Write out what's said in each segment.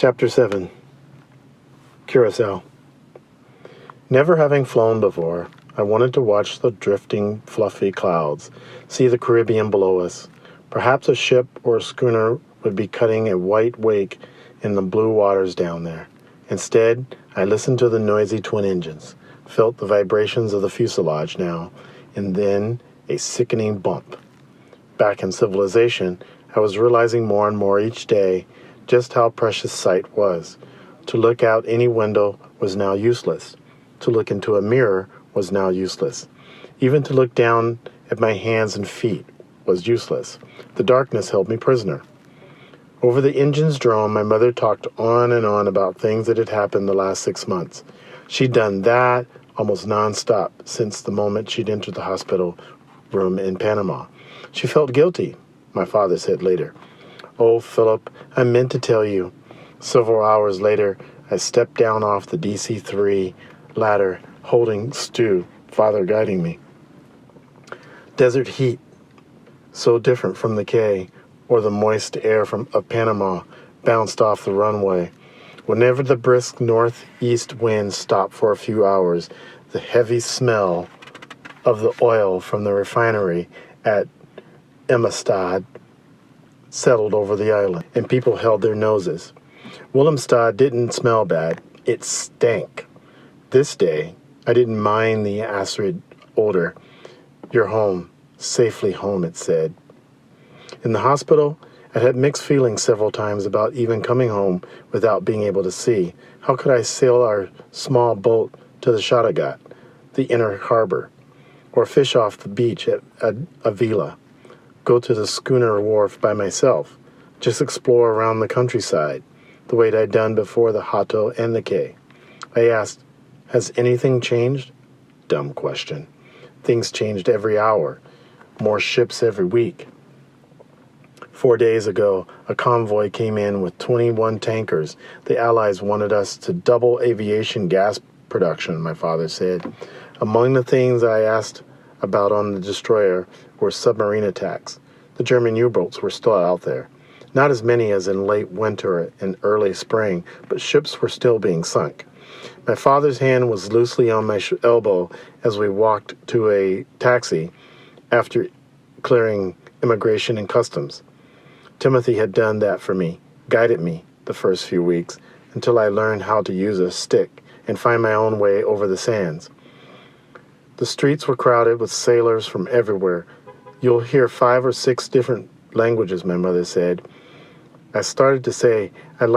Chapter 7. Curacao. Never having flown before, I wanted to watch the drifting, fluffy clouds, see the Caribbean below us. Perhaps a ship or a schooner would be cutting a white wake in the blue waters down there. Instead, I listened to the noisy twin engines, felt the vibrations of the fuselage now, and then a sickening bump. Back in civilization, I was realizing more and more each day just how precious sight was. To look out any window was now useless. To look into a mirror was now useless. Even to look down at my hands and feet was useless. The darkness held me prisoner. Over the engine's drone, my mother talked on and on about things that had happened the last 6 months. She'd done that almost nonstop since the moment she'd entered the hospital room in Panama. She felt guilty, my father said later. "Oh, Philip, I meant to tell you." Several hours later, I stepped down off the DC-3 ladder, holding Stu, father guiding me. Desert heat, so different from the Cay, or the moist air of Panama, bounced off the runway. Whenever the brisk northeast wind stopped for a few hours, the heavy smell of the oil from the refinery at Emastad settled over the island, and people held their noses. Willemstad didn't smell bad. It stank. This day, I didn't mind the acrid odor. "You're home. Safely home," it said. In the hospital, I had mixed feelings several times about even coming home without being able to see. How could I sail our small boat to the Shatagat, the inner harbor, or fish off the beach at Avila? Go to the schooner wharf by myself, just explore around the countryside, the way I'd done before the Hato and the Cay. I asked, "Has anything changed?" Dumb question. Things changed every hour. More ships every week. 4 days ago, a convoy came in with 21 tankers. The Allies wanted us to double aviation gas production, my father said. Among the things I asked about on the destroyer were submarine attacks. The German U-boats were still out there. Not as many as in late winter and early spring, but ships were still being sunk. My father's hand was loosely on my elbow as we walked to a taxi after clearing immigration and customs. Timothy had done that for me, guided me the first few weeks until I learned how to use a stick and find my own way over the sands. The streets were crowded with sailors from everywhere. "You'll hear 5 or 6 different languages," my mother said. I started to say I'd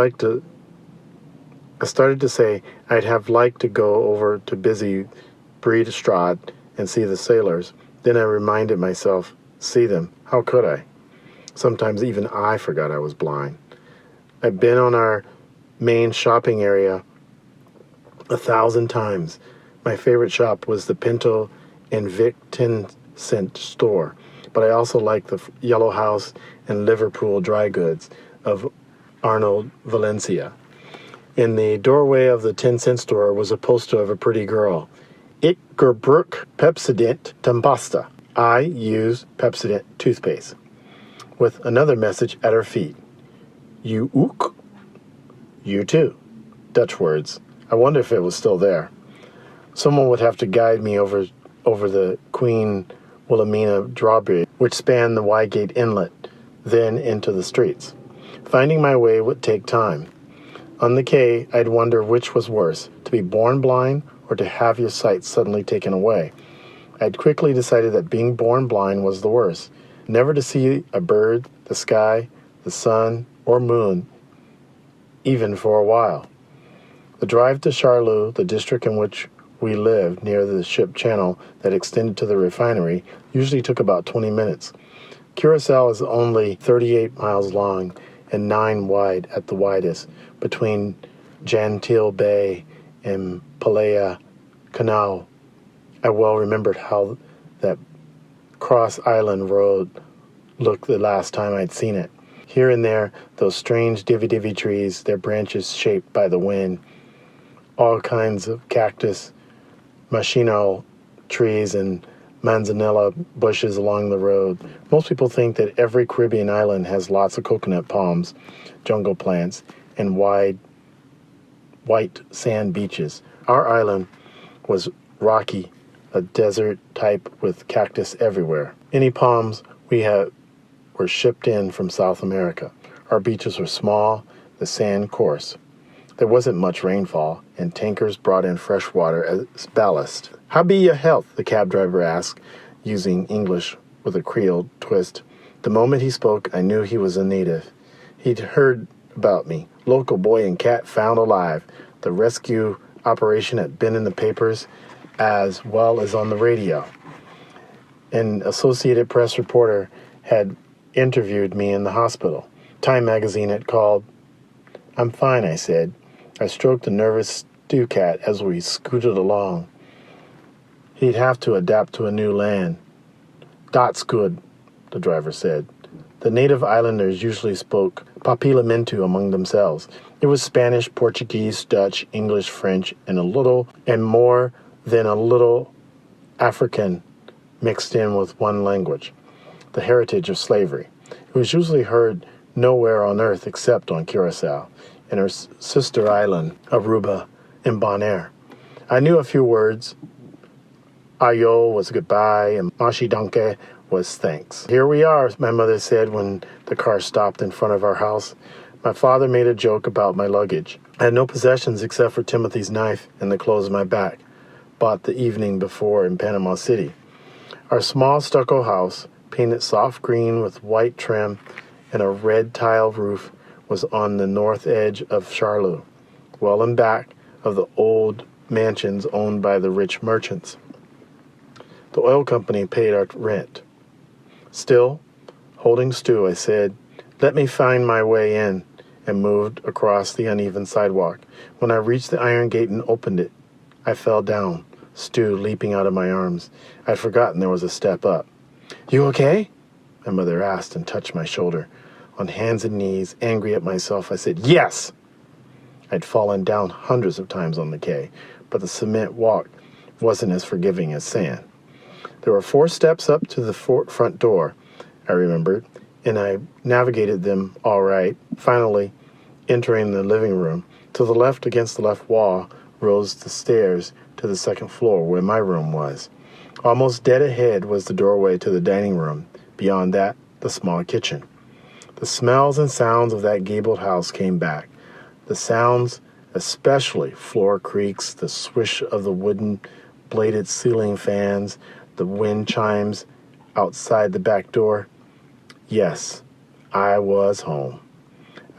have liked to go over to busy Breedstraat and see the sailors. Then I reminded myself, see them, how could I? Sometimes even I forgot I was blind. I'd been on our main shopping area 1,000 times. My favorite shop was the Pinto and Vic 10-cent store, but I also liked the Yellow House and Liverpool dry goods of Arnold Valencia. In the doorway of the 10-cent store was a poster of a pretty girl. "Ik gebruik Pepsodent tandpasta." I use Pepsodent toothpaste. With another message at her feet. "You ook?" "You too." Dutch words. I wonder if it was still there. Someone would have to guide me over the Queen Wilhelmina drawbridge, which spanned the Wygate Inlet, then into the streets. Finding my way would take time. On the Cay, I'd wonder which was worse, to be born blind or to have your sight suddenly taken away. I'd quickly decided that being born blind was the worst. Never to see a bird, the sky, the sun, or moon, even for a while. The drive to Charloux, the district in which we lived near the ship channel that extended to the refinery, usually took about 20 minutes. Curacao is only 38 miles long and 9 wide at the widest, between Gentile Bay and Palea Canal. I well remembered how that Cross Island Road looked the last time I'd seen it. Here and there, those strange divvy trees, their branches shaped by the wind. All kinds of cactus, machinal trees, and manzanilla bushes along the road. Most people think that every Caribbean island has lots of coconut palms, jungle plants, and wide white sand beaches. Our island was rocky, a desert type with cactus everywhere. Any palms we had were shipped in from South America. Our beaches were small, the sand coarse. There wasn't much rainfall, and tankers brought in fresh water as ballast. "How be your health?" the cab driver asked, using English with a Creole twist. The moment he spoke, I knew he was a native. He'd heard about me. Local boy and cat found alive. The rescue operation had been in the papers as well as on the radio. An Associated Press reporter had interviewed me in the hospital. Time magazine had called. "I'm fine," I said. I stroked the nervous stew cat as we scooted along. He'd have to adapt to a new land. "That's good," the driver said. The native islanders usually spoke Papiamentu among themselves. It was Spanish, Portuguese, Dutch, English, French, and more than a little African mixed in with one language, the heritage of slavery. It was usually heard nowhere on earth except on Curacao and her sister island, Aruba, and Bonaire. I knew a few words. Ayo was goodbye, and Mashidanke was thanks. "Here we are," my mother said when the car stopped in front of our house. My father made a joke about my luggage. I had no possessions except for Timothy's knife and the clothes on my back, bought the evening before in Panama City. Our small stucco house, painted soft green with white trim and a red tile roof, was on the north edge of Charlotte, well in back of the old mansions owned by the rich merchants. The oil company paid our rent. Still, holding Stu, I said, "Let me find my way in," and moved across the uneven sidewalk. When I reached the iron gate and opened it, I fell down, Stu leaping out of my arms. I'd forgotten there was a step up. "You okay?" my mother asked and touched my shoulder. On hands and knees, angry at myself, I said, "Yes!" I'd fallen down hundreds of times on the quay, but the cement walk wasn't as forgiving as sand. There were 4 steps up to the front door, I remembered, and I navigated them all right, finally entering the living room. To the left, against the left wall, rose the stairs to the second floor where my room was. Almost dead ahead was the doorway to the dining room. Beyond that, the small kitchen. The smells and sounds of that gabled house came back. The sounds, especially floor creaks, the swish of the wooden bladed ceiling fans, the wind chimes outside the back door. Yes, I was home.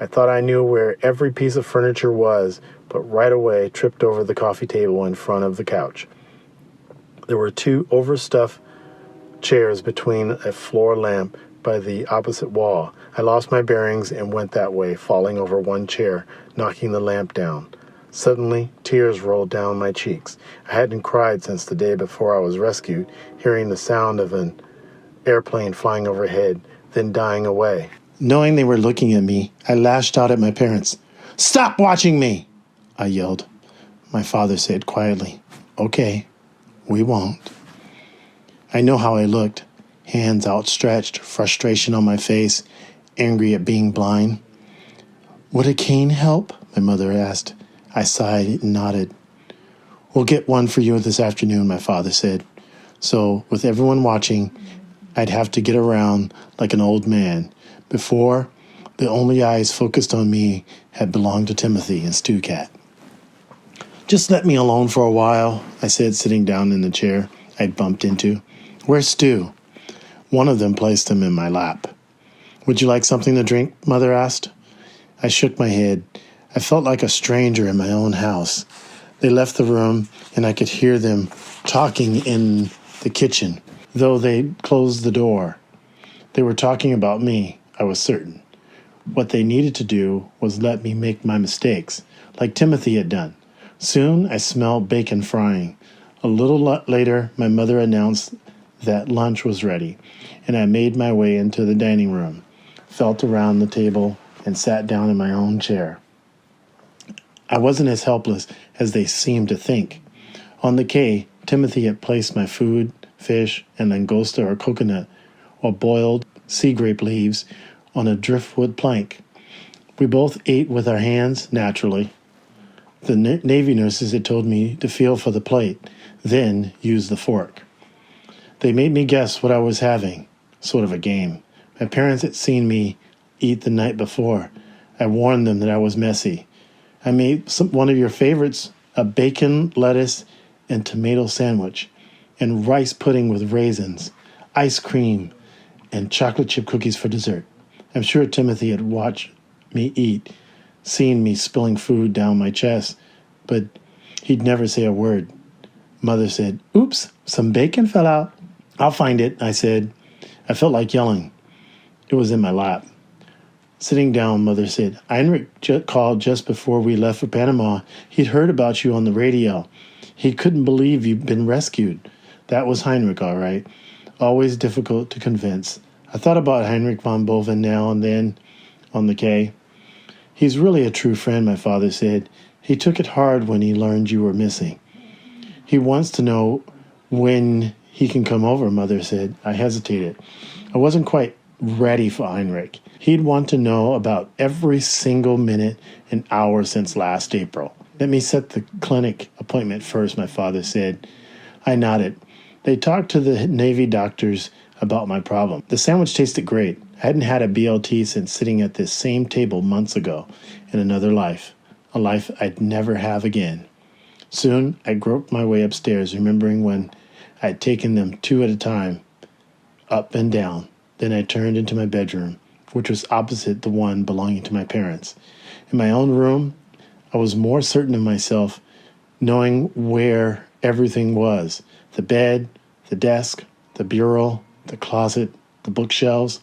I thought I knew where every piece of furniture was, but right away tripped over the coffee table in front of the couch. There were 2 overstuffed chairs between a floor lamp by the opposite wall. I lost my bearings and went that way, falling over one chair, knocking the lamp down. Suddenly, tears rolled down my cheeks. I hadn't cried since the day before I was rescued, hearing the sound of an airplane flying overhead, then dying away. Knowing they were looking at me, I lashed out at my parents. "Stop watching me!" I yelled. My father said quietly, "Okay, we won't." I know how I looked, hands outstretched, frustration on my face, angry at being blind. "Would a cane help?" my mother asked. I sighed and nodded. "We'll get one for you this afternoon," my father said. So, with everyone watching, I'd have to get around like an old man. Before, the only eyes focused on me had belonged to Timothy and Stu Cat. "Just let me alone for a while," I said, sitting down in the chair I'd bumped into. "Where's Stu?" One of them placed him in my lap. "Would you like something to drink?" Mother asked. I shook my head. I felt like a stranger in my own house. They left the room, and I could hear them talking in the kitchen, though they closed the door. They were talking about me, I was certain. What they needed to do was let me make my mistakes, like Timothy had done. Soon I smelled bacon frying. A little later, my mother announced that lunch was ready, and I made my way into the dining room, felt around the table, and sat down in my own chair. I wasn't as helpless as they seemed to think. On the quay, Timothy had placed my food, fish, and langosta or coconut, or boiled sea grape leaves, on a driftwood plank. We both ate with our hands, naturally. The Navy nurses had told me to feel for the plate, then use the fork. They made me guess what I was having, sort of a game. My parents had seen me eat the night before. I warned them that I was messy. I made one of your favorites, a bacon, lettuce, and tomato sandwich, and rice pudding with raisins, ice cream, and chocolate chip cookies for dessert. I'm sure Timothy had watched me eat, seen me spilling food down my chest, but he'd never say a word. Mother said, "Oops, some bacon fell out." "I'll find it," I said. I felt like yelling. It was in my lap. Sitting down, Mother said, "Heinrich called just before we left for Panama. He'd heard about you on the radio. He couldn't believe you'd been rescued." That was Heinrich, all right. Always difficult to convince. I thought about Heinrich von Boven now and then on the Cay. "He's really a true friend," my father said. "He took it hard when he learned you were missing." "He wants to know when he can come over," Mother said. I hesitated. I wasn't quite ready for Heinrich. He'd want to know about every single minute and hour since last April. "Let me set the clinic appointment first," my father said. I nodded. They talked to the Navy doctors about my problem. The sandwich tasted great. I hadn't had a BLT since sitting at this same table months ago in another life, a life I'd never have again. Soon, I groped my way upstairs, remembering when I'd taken them two at a time, up and down. Then I turned into my bedroom, which was opposite the one belonging to my parents. In my own room, I was more certain of myself, knowing where everything was. The bed, the desk, the bureau, the closet, the bookshelves.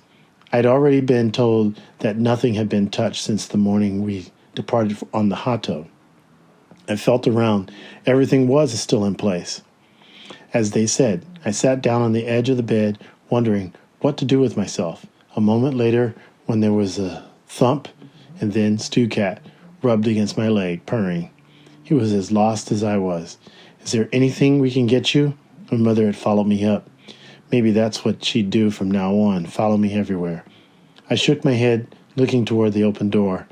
I'd already been told that nothing had been touched since the morning we departed on the Hato. I felt around. Everything was still in place. As they said, I sat down on the edge of the bed, wondering what to do with myself. A moment later, when there was a thump, and then Stu Cat rubbed against my leg, purring. He was as lost as I was. "Is there anything we can get you?" My mother had followed me up. Maybe that's what she'd do from now on, follow me everywhere. I shook my head, looking toward the open door.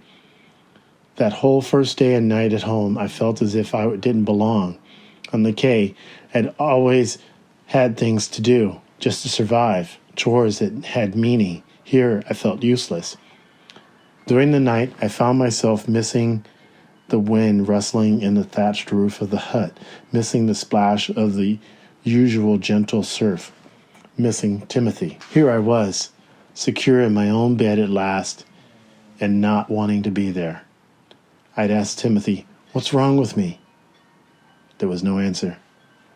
That whole first day and night at home, I felt as if I didn't belong. On the Cay, I'd always had things to do, just to survive, chores that had meaning. Here, I felt useless. During the night, I found myself missing the wind rustling in the thatched roof of the hut, missing the splash of the usual gentle surf, missing Timothy. Here I was, secure in my own bed at last, and not wanting to be there. I'd asked Timothy, "What's wrong with me?" There was no answer.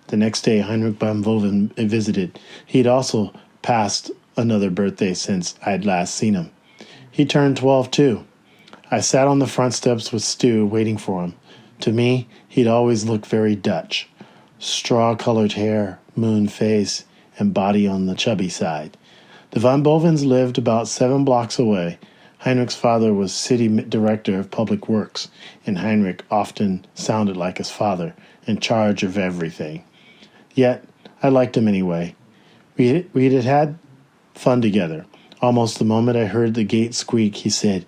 The next day, Heinrich von Boven visited. He'd also passed another birthday since I'd last seen him. He turned 12, too. I sat on the front steps with Stu, waiting for him. To me, he'd always looked very Dutch. Straw-colored hair, moon face, and body on the chubby side. The von Bovens lived about 7 blocks away. Heinrich's father was city director of public works, and Heinrich often sounded like his father, in charge of everything. Yet, I liked him anyway. We'd had fun together. Almost the moment I heard the gate squeak, he said,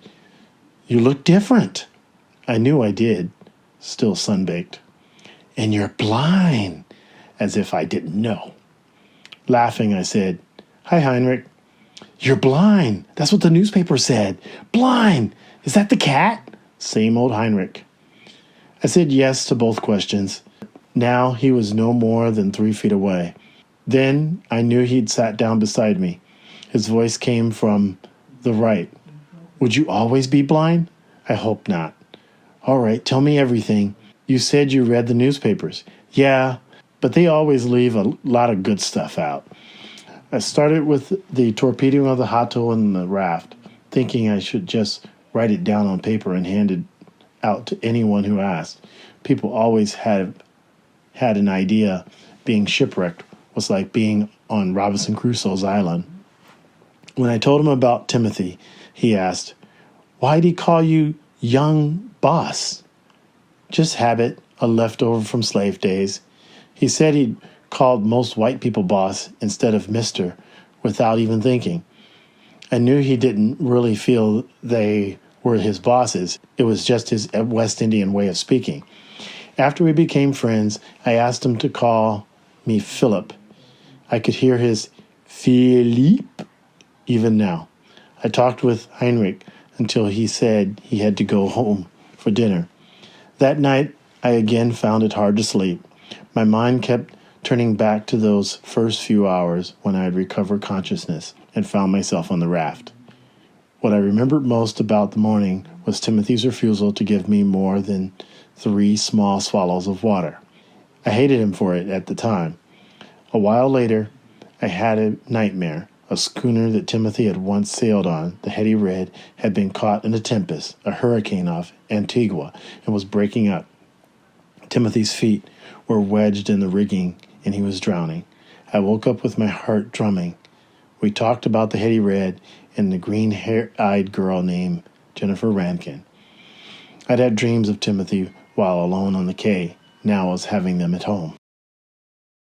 "You look different." I knew I did, still sunbaked. "And you're blind," as if I didn't know. Laughing, I said, "Hi, Heinrich." "You're blind. That's what the newspaper said. Blind. Is that the cat?" Same old Heinrich. I said yes to both questions. Now he was no more than 3 feet away. Then I knew he'd sat down beside me. His voice came from the right. "Would you always be blind?" "I hope not." "All right, tell me everything. You said you read the newspapers." "Yeah, but they always leave a lot of good stuff out." I started with the torpedoing of the Hato and the raft, thinking I should just write it down on paper and hand it out to anyone who asked. People always had an idea being shipwrecked was like being on Robinson Crusoe's island. When I told him about Timothy, he asked, "Why'd he call you young boss?" "Just habit, a leftover from slave days." He said he'd called most white people boss instead of Mr. without even thinking. I knew he didn't really feel they were his bosses. It was just his West Indian way of speaking. After we became friends, I asked him to call me Philip. I could hear his Philippe even now. I talked with Heinrich until he said he had to go home for dinner. That night, I again found it hard to sleep. My mind kept turning back to those first few hours when I had recovered consciousness and found myself on the raft. What I remembered most about the morning was Timothy's refusal to give me more than 3 small swallows of water. I hated him for it at the time. A while later, I had a nightmare. A schooner that Timothy had once sailed on, the Hetty Red, had been caught in a tempest, a hurricane off Antigua, and was breaking up. Timothy's feet were wedged in the rigging, and he was drowning. I woke up with my heart drumming. We talked about the Hetty Red and the green-eyed girl named Jennifer Rankin. I'd had dreams of Timothy while alone on the quay. Now I was having them at home.